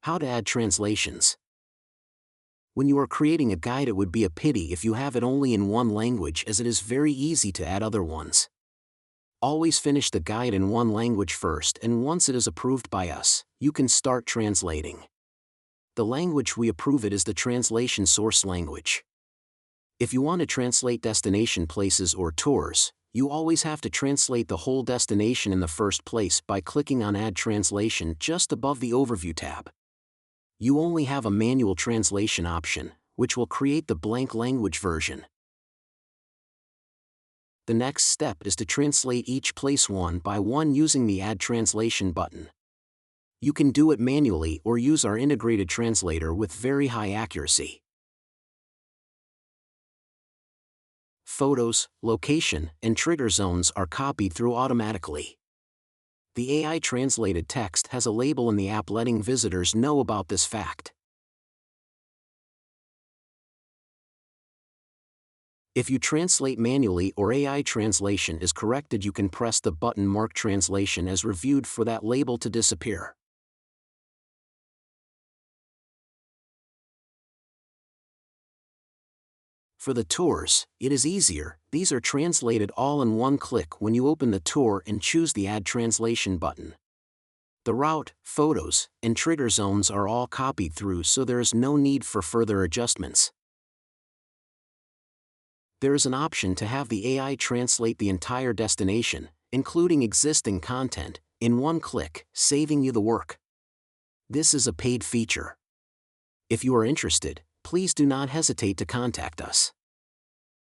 How to add translations. When you are creating a guide, it would be a pity if you have it only in one language, as it is very easy to add other ones. Always finish the guide in one language first, and once it is approved by us, you can start translating. The language we approve it is the translation source language. If you want to translate destination places or tours, you always have to translate the whole destination in the first place by clicking on Add Translation just above the Overview tab. You only have a manual translation option, which will create the blank language version. The next step is to translate each place one by one using the Add Translation button. You can do it manually or use our integrated translator with very high accuracy. Photos, location, and trigger zones are copied through automatically. The AI translated text has a label in the app letting visitors know about this fact. If you translate manually or AI translation is corrected, you can press the button marked Translation as reviewed for that label to disappear. For the tours, it is easier. These are translated all in one click when you open the tour and choose the Add Translation button. The route, photos, and trigger zones are all copied through, so there is no need for further adjustments. There is an option to have the AI translate the entire destination, including existing content, in one click, saving you the work. This is a paid feature. If you are interested, please do not hesitate to contact us.